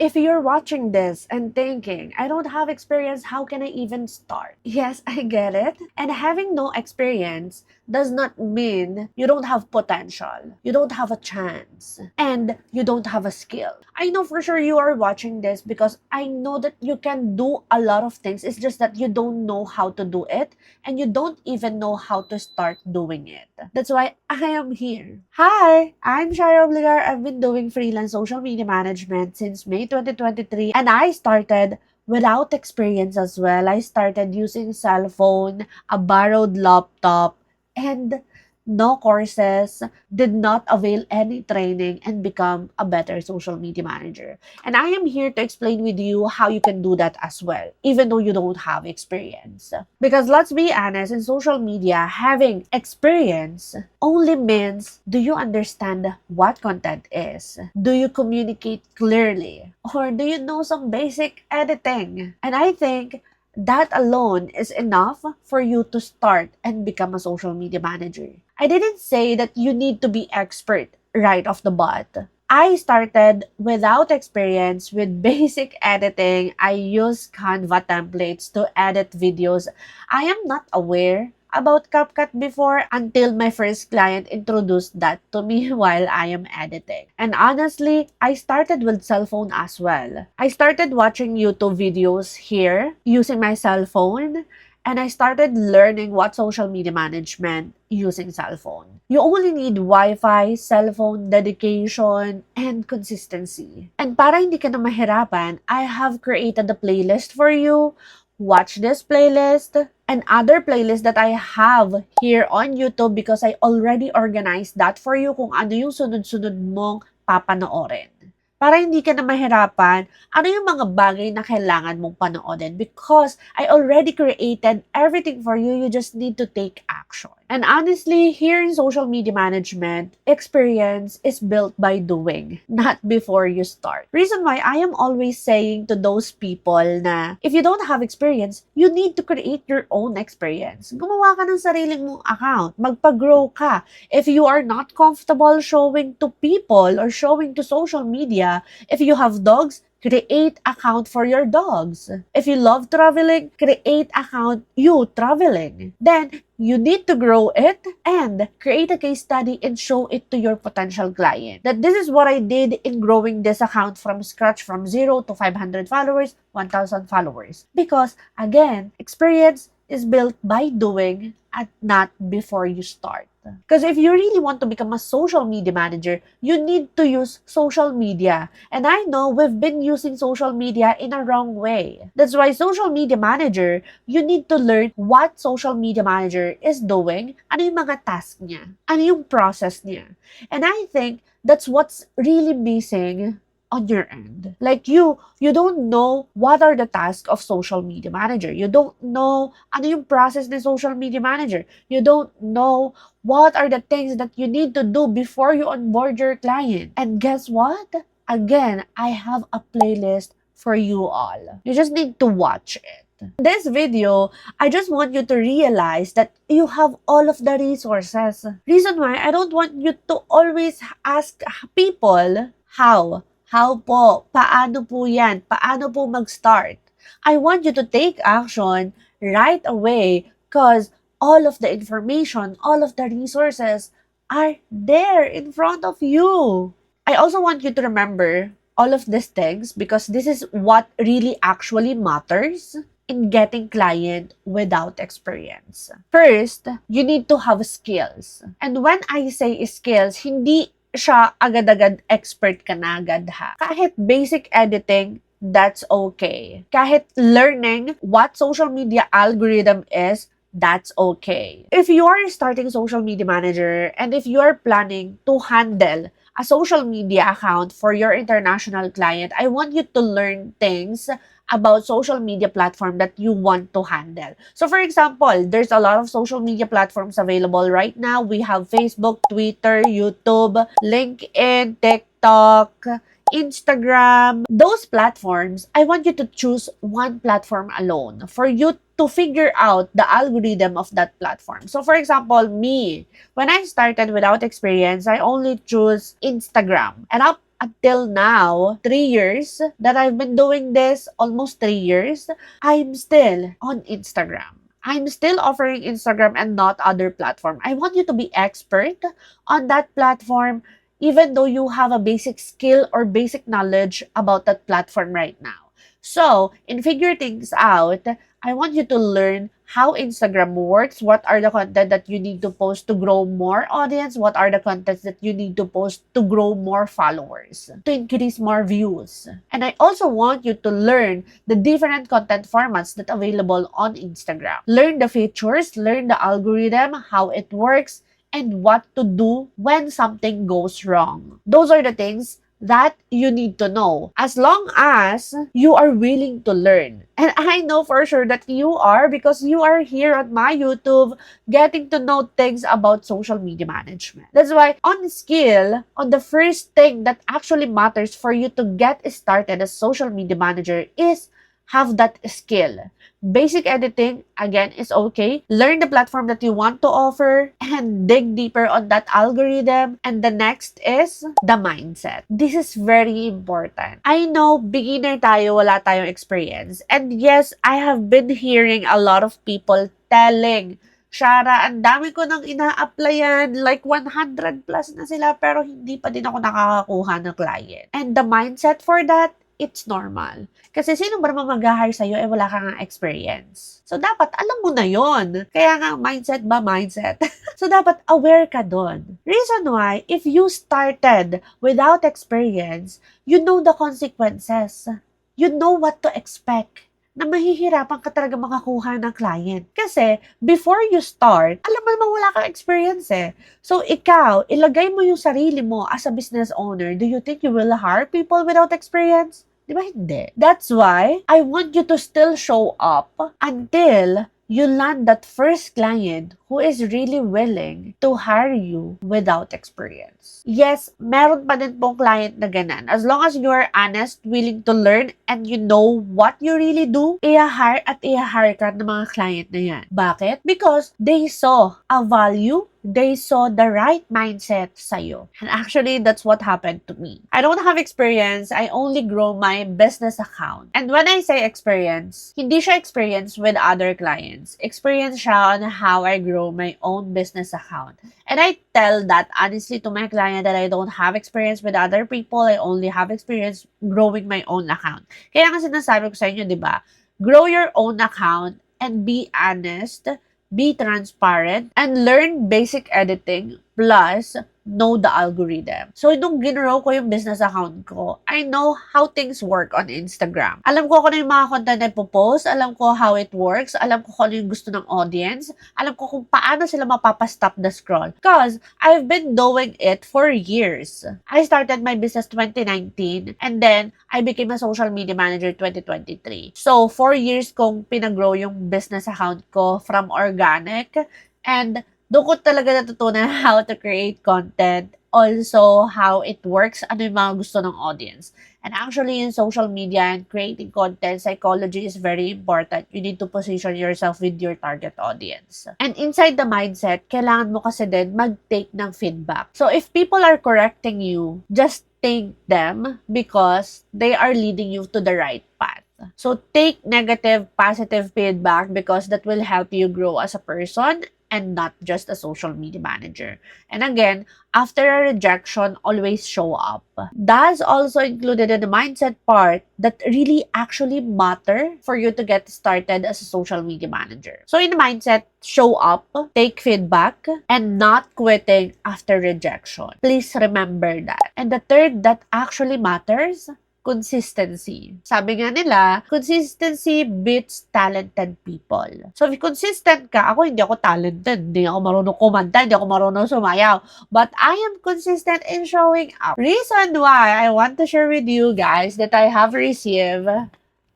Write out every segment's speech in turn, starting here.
If you're watching this and thinking, I don't have experience, how can I even start? Yes, I get it. And having no experience does not mean you don't have potential, you don't have a chance, and you don't have a skill. I know for sure you are watching this because I know that you can do a lot of things. It's just that you don't know how to do it and you don't even know how to start doing it. That's why I am here. Hi, I'm Shara Obligar. I've been doing freelance social media management since May 2023 and I started without experience as well. I started using cell phone, a borrowed laptop, and no courses, did not avail any training, and become a better social media manager. And I am here to explain with you how you can do that as well, even though you don't have experience. Because let's be honest, in social media, having experience only means, do you understand what content is? Do you communicate clearly? Or do you know some basic editing? And I think that alone is enough for you to start and become a social media manager. I didn't say that you need to be expert right off the bat. I started without experience with basic editing. I use Canva templates to edit videos. I am not aware about CapCut before until my first client introduced that to me while I am editing. And honestly, I started with cell phone as well. I started watching YouTube videos here using my cell phone and I started learning what social media management using cell phone. You only need Wi-Fi, cell phone, dedication, and consistency. And para hindi ka na mahirapan, I have created a playlist for you. Watch this playlist and other playlists that I have here on YouTube because I already organized that for you kung ano yung sunod-sunod mong papanoorin. Para hindi ka na mahirapan, ano yung mga bagay na kailangan mong panoorin because I already created everything for you. You just need to take action. And honestly, here in social media management, experience is built by doing, not before you start. Reason why I am always saying to those people na if you don't have experience, you need to create your own experience. Gumawa ka ng sariling mong account. Magpa-grow ka. If you are not comfortable showing to people or showing to social media, if you have dogs, create account for your dogs. If you love traveling, create account you traveling. Then, you need to grow it and create a case study and show it to your potential client. That this is what I did in growing this account from scratch from 0 to 500 followers, 1,000 followers. Because, again, experience is built by doing and not before you start. Because if you really want to become a social media manager, you need to use social media. And I know we've been using social media in a wrong way. That's why social media manager, you need to learn what social media manager is doing, ano yung mga task niya, ano yung process niya. And I think that's what's really missing on your end. Like you don't know what are the tasks of social media manager. You don't know ano yung process ng social media manager. You don't know what are the things that you need to do before you onboard your client. And guess what? Again, I have a playlist for you all. You just need to watch it. In this video, I just want you to realize that you have all of the resources. Reason why I don't want you to always ask people how. How po? Paano po yan? Paano po mag-start? I want you to take action right away because all of the information, all of the resources are there in front of you. I also want you to remember all of these things because this is what really actually matters in getting client without experience. First, you need to have skills. And when I say skills, hindi siya agad-agad expert ka na agad ha. Kahit basic editing, that's okay. Kahit learning what social media algorithm is, that's okay. If you are starting social media manager and if you are planning to handle a social media account for your international client, I want you to learn things about social media platform that you want to handle. So for example, there's a lot of social media platforms available right now. We have Facebook, Twitter, YouTube, LinkedIn, TikTok, Instagram. Those platforms, I want you to choose one platform alone for you to figure out the algorithm of that platform. So for example, me, when I started without experience, I only choose Instagram. And up until now, 3 years that I've been doing this, almost 3 years, I'm still on Instagram. I'm still offering Instagram and not other platform. I want you to be expert on that platform even though you have a basic skill or basic knowledge about that platform right now. So, in figure things out, I want you to learn how Instagram works, what are the content that you need to post to grow more audience, what are the contents that you need to post to grow more followers, to increase more views. And I also want you to learn the different content formats that are available on Instagram. Learn the features, learn the algorithm, how it works, and what to do when something goes wrong. Those are the things that you need to know as long as you are willing to learn. And I know for sure that you are, because you are here on my YouTube getting to know things about social media management. That's why on skill, on the first thing that actually matters for you to get started as social media manager is have that skill. Basic editing, again, is okay. Learn the platform that you want to offer and dig deeper on that algorithm. And the next is the mindset. This is very important. I know beginner tayo, wala tayong experience. And yes, I have been hearing a lot of people telling, Shara, ang dami ko nang ina-applyan, like 100 plus na sila, pero hindi pa din ako nakakakuha ng client. And the mindset for that, it's normal. Kasi sino ba naman mag-hire sa'yo wala kang experience? So, dapat alam mo na yon. Kaya nga, mindset ba? Mindset. So, dapat aware ka doon. Reason why, if you started without experience, you know the consequences. You know what to expect na mahihirapan ka talaga makakuha ng client. Kasi, before you start, alam mo naman wala kang experience eh. So, ikaw, ilagay mo yung sarili mo as a business owner. Do you think you will hire people without experience? Di ba hindi? That's why I want you to still show up until you land that first client who is really willing to hire you without experience. Yes, meron pa din pong client na ganan. As long as you're honest, willing to learn, and you know what you really do, i-hire at i-hire ka ng mga client na yan. Bakit? Because they saw a value, they saw the right mindset sa'yo. And actually, that's what happened to me. I don't have experience. I only grow my business account. And when I say experience, hindi siya experience with other clients. Experience siya on how I grow my own business account. And I tell that honestly to my client that I don't have experience with other people. I only have experience growing my own account. Kaya nga sinasabi ko sa inyo, di ba? Grow your own account and be honest, be transparent, and learn basic editing plus know the algorithm. So, nung ginrow ko yung business account ko, I know how things work on Instagram. Alam ko kung ano yung mga content na ipopost, alam ko how it works, alam ko kung ano yung gusto ng audience, alam ko kung paano sila mapapastop the scroll. Because I've been doing it for years. I started my business 2019 and then I became a social media manager 2023. So, 4 years kong pinag-grow yung business account ko from organic, and doon ko talaga natutunan how to create content, also how it works, ano yung mga gusto ng audience. And actually, in social media and creating content, psychology is very important. You need to position yourself with your target audience. And inside the mindset, kailangan mo kasi din mag-take ng feedback. So if people are correcting you, just thank them because they are leading you to the right path. So take negative, positive feedback because that will help you grow as a person and not just a social media manager. And again, after a rejection, always show up. That's also included in the mindset part that really actually matter for you to get started as a social media manager. So in the mindset, show up, take feedback, and not quitting after rejection. Please remember that. And the third that actually matters, consistency. Sabi nga nila, consistency beats talented people. So, if consistent ka, hindi ako talented, hindi ako marunong kumanta, hindi ako marunong sumayaw, but I am consistent in showing up. Reason why I want to share with you guys that I have received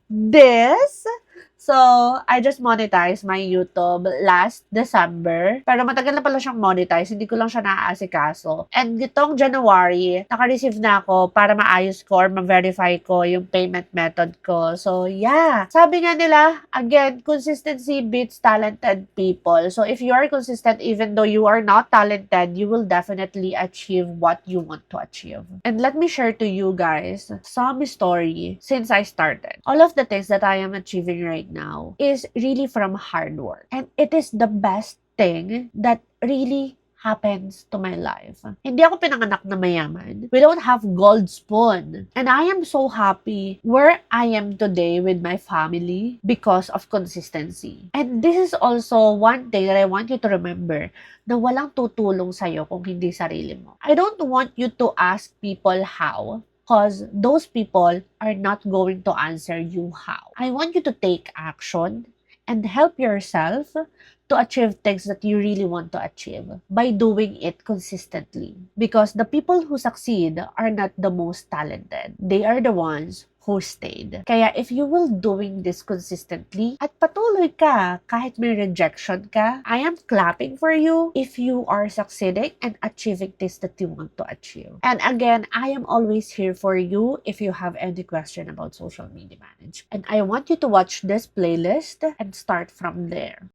this So, I just monetized my YouTube last December. Pero matagal na pala siyang monetize. Hindi ko lang siya naaasikaso. And itong January, naka-receive na ako para maayos ko or ma-verify ko yung payment method ko. So, yeah. Sabi nga nila, again, consistency beats talented people. So, if you are consistent, even though you are not talented, you will definitely achieve what you want to achieve. And let me share to you guys some story since I started. All of the things that I am achieving right now is really from hard work. And it is the best thing that really happens to my life. Hindi ako pinanganak na mayaman. We don't have gold spoon. And I am so happy where I am today with my family because of consistency. And this is also one thing that I want you to remember, na walang tutulong sa'yo kung hindi sarili mo. I don't want you to ask people how, because those people are not going to answer you how. I want you to take action and help yourself to achieve things that you really want to achieve by doing it consistently. Because the people who succeed are not the most talented. They are the ones who stayed. Kaya if you will doing this consistently at patuloy ka kahit may rejection ka, I am clapping for you if you are succeeding and achieving this that you want to achieve. And again, I am always here for you if you have any question about social media management. And I want you to watch this playlist and start from there.